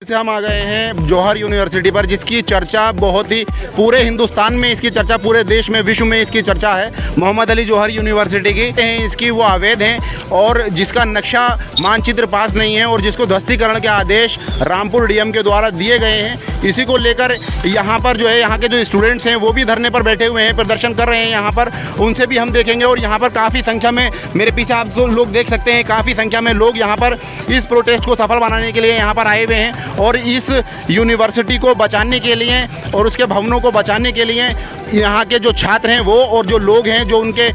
से हम आ गए हैं जौहर यूनिवर्सिटी पर, जिसकी चर्चा बहुत ही पूरे हिंदुस्तान में, इसकी चर्चा पूरे देश में, विश्व में इसकी चर्चा है। मोहम्मद अली जौहर यूनिवर्सिटी की हैं, इसकी वो अवैध हैं और जिसका नक्शा मानचित्र पास नहीं है और जिसको ध्वस्तीकरण के आदेश रामपुर डीएम के द्वारा दिए गए हैं। इसी को लेकर यहाँ पर जो है, यहाँ के जो स्टूडेंट्स हैं वो भी धरने पर बैठे हुए हैं, प्रदर्शन कर रहे हैं यहाँ पर, उनसे भी हम देखेंगे। और यहाँ पर काफ़ी संख्या में, मेरे पीछे आप लोग देख सकते हैं, काफ़ी संख्या में लोग यहाँ पर इस प्रोटेस्ट को सफल बनाने के लिए यहाँ पर आए हुए हैं और इस यूनिवर्सिटी को बचाने के लिए और उसके भवनों को बचाने के लिए यहाँ के जो छात्र हैं वो और जो लोग हैं, जो उनके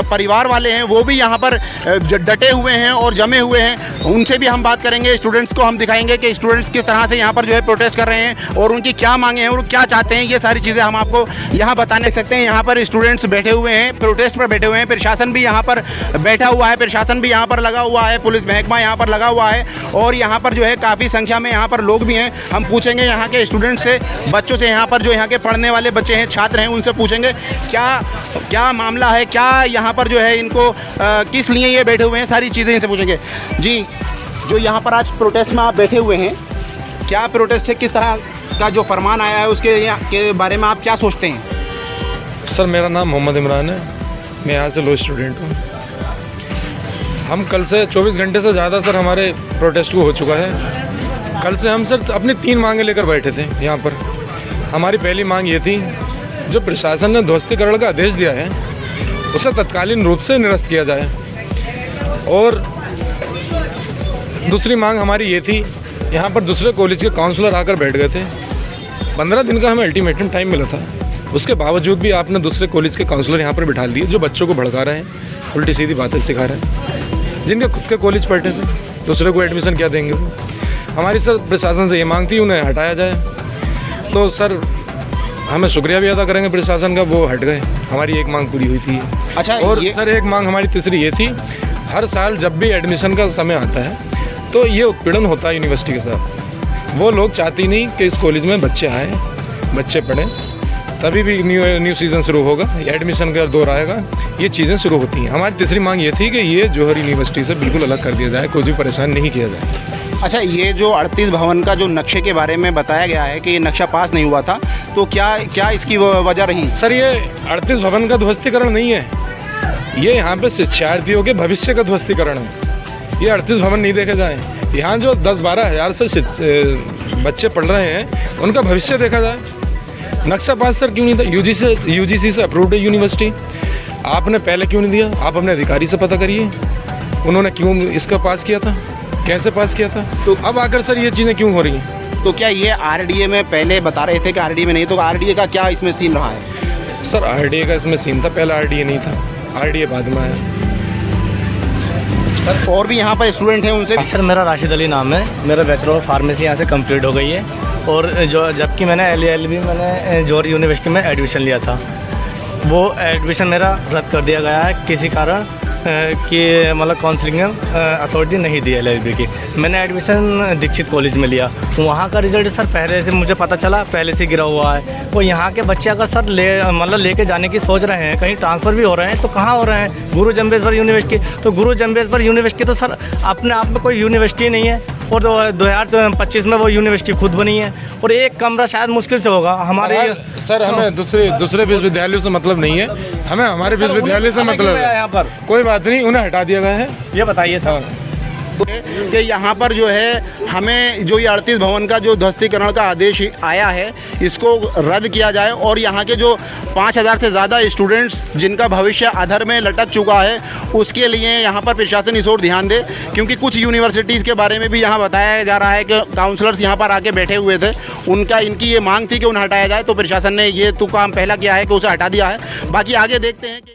परिवार वाले हैं, वो भी यहाँ पर डटे हुए हैं और जमे हुए हैं। उनसे भी हम बात करेंगे, स्टूडेंट्स को हम दिखाएंगे कि स्टूडेंट्स किस तरह से यहाँ पर जो है प्रोटेस्ट कर रहे हैं और उनकी क्या मांगे हैं और क्या चाहते हैं। ये सारी चीज़ें हम आपको यहाँ बताने सकते हैं। यहाँ पर स्टूडेंट्स बैठे हुए हैं, प्रोटेस्ट पर बैठे हुए हैं, प्रशासन भी यहाँ पर बैठा हुआ है, प्रशासन भी यहाँ पर लगा हुआ है, पुलिस महकमा यहाँ पर लगा हुआ है और यहाँ पर जो है काफ़ी संख्या में यहाँ पर लोग भी हैं। हम पूछेंगे यहाँ के स्टूडेंट्स से, बच्चों से, यहाँ पर जो यहाँ के पढ़ने वाले बच्चे हैं, छात्र हैं, उनसे पूछेंगे क्या मामला है, क्या यहाँ पर जो है इनको किस लिए ये बैठे हुए हैं, सारी चीज़ें इनसे पूछेंगे। जी, जो यहाँ पर आज प्रोटेस्ट में आप बैठे हुए हैं, क्या प्रोटेस्ट है, किस तरह का जो फरमान आया है उसके बारे में आप क्या सोचते हैं? सर, मेरा नाम मोहम्मद इमरान है, मैं यहाँ से लॉ स्टूडेंट हूँ। हम कल से 24 घंटे से ज़्यादा सर हमारे प्रोटेस्ट को हो चुका है। कल से हम सर अपनी 3 मांगें लेकर बैठे थे यहाँ पर। हमारी पहली मांग ये थी, जो प्रशासन ने ध्वस्तीकरण का आदेश दिया है उसे तत्कालीन रूप से निरस्त किया जाए। और दूसरी मांग हमारी ये थी, यहाँ पर दूसरे कॉलेज के काउंसलर आकर बैठ गए थे। 15 दिन का हमें अल्टीमेटम टाइम मिला था, उसके बावजूद भी आपने दूसरे कॉलेज के काउंसलर यहाँ पर बिठा दिए, जो बच्चों को भड़का रहे हैं, उल्टी सीधी बातें सिखा रहे हैं। जिनके खुद के कॉलेज पढ़ने से दूसरे को एडमिशन क्या देंगे वो। हमारी सर प्रशासन से ये मांग थी, उन्हें हटाया जाए। तो सर हमें शुक्रिया भी अदा करेंगे प्रशासन का, वो हट गए, हमारी एक मांग पूरी हुई थी। अच्छा, और सर एक मांग हमारी तीसरी ये थी, हर साल जब भी एडमिशन का समय आता है तो ये उत्पीड़न होता है यूनिवर्सिटी के साथ। वो लोग चाहती नहीं कि इस कॉलेज में बच्चे आए, बच्चे पढ़ें, तभी भी न्यू सीज़न शुरू होगा, एडमिशन का दौर आएगा, ये चीज़ें शुरू होती हैं। हमारी तीसरी मांग ये थी कि ये जौहर यूनिवर्सिटी से बिल्कुल अलग कर दिया जाए, कोई भी परेशान नहीं किया जाए। अच्छा, ये जो 38 भवन का जो नक्शे के बारे में बताया गया है कि ये नक्शा पास नहीं हुआ था, तो क्या इसकी वजह रही? सर, ये 38 भवन का ध्वस्तीकरण नहीं है, ये यहाँ पे शिक्षार्थियों के भविष्य का ध्वस्तीकरण है। ये 38 भवन नहीं देखे जाए, यहाँ जो 10-12 हज़ार से बच्चे पढ़ रहे हैं उनका भविष्य देखा जाए। नक्शा पास सर क्यों नहीं था? यूजीसी से अप्रूव्ड है यूनिवर्सिटी, आपने पहले क्यों नहीं दिया? आप अपने अधिकारी से पता करिए, उन्होंने क्यों इसका पास किया था, कैसे पास किया था। तो अब आकर सर ये चीज़ें क्यों हो रही हैं? तो क्या ये आरडीए में पहले बता रहे थे कि आरडीए में नहीं, तो आरडीए का क्या इसमें सीन रहा है? सर, आरडीए का इसमें सीन था, पहले आरडीए नहीं था, आरडीए बाद में आया। सर, और भी यहाँ पर स्टूडेंट हैं, उनसे सर मेरा राशिद अली नाम है, मेरा बैचलर ऑफ फार्मेसी यहाँ से कंप्लीट हो गई है और जबकि मैंने LLB मैंने जौहर यूनिवर्सिटी में एडमिशन लिया था, वो एडमिशन मेरा रद्द कर दिया गया है किसी कारण कि मतलब काउंसलिंग अथॉरिटी नहीं दी LLB की। मैंने एडमिशन दीक्षित कॉलेज में लिया, वहाँ का रिजल्ट सर पहले से मुझे पता चला, पहले से गिरा हुआ है। और यहाँ के बच्चे अगर सर लेके जाने की सोच रहे हैं, कहीं ट्रांसफ़र भी हो रहे हैं, तो कहाँ हो रहे हैं? गुरु जम्बेश्वर यूनिवर्सिटी। तो गुरु जम्बेश्वर यूनिवर्सिटी तो सर अपने आप में कोई यूनिवर्सिटी नहीं है और 2025 में वो यूनिवर्सिटी खुद बनी है और एक कमरा शायद मुश्किल से होगा हमारे। सर, हमें दूसरे विश्वविद्यालयों से मतलब नहीं है, हमें हमारे विश्वविद्यालय से मतलब है। यहाँ पर कोई बात नहीं, उन्हें हटा दिया गया है। ये बताइए सर कि यहाँ पर जो है हमें जो ये 38 भवन का जो ध्वस्तीकरण का आदेश आया है इसको रद्द किया जाए और यहाँ के जो 5000 से ज़्यादा स्टूडेंट्स जिनका भविष्य अधर में लटक चुका है उसके लिए यहाँ पर प्रशासन इस ओर ध्यान दे। क्योंकि कुछ यूनिवर्सिटीज़ के बारे में भी यहाँ बताया जा रहा है कि काउंसलर्स यहाँ पर आके बैठे हुए थे, इनकी ये मांग थी कि उन्हें हटाया जाए, तो प्रशासन ने ये तो काम पहला किया है कि उसे हटा दिया है। बाकी आगे देखते हैं कि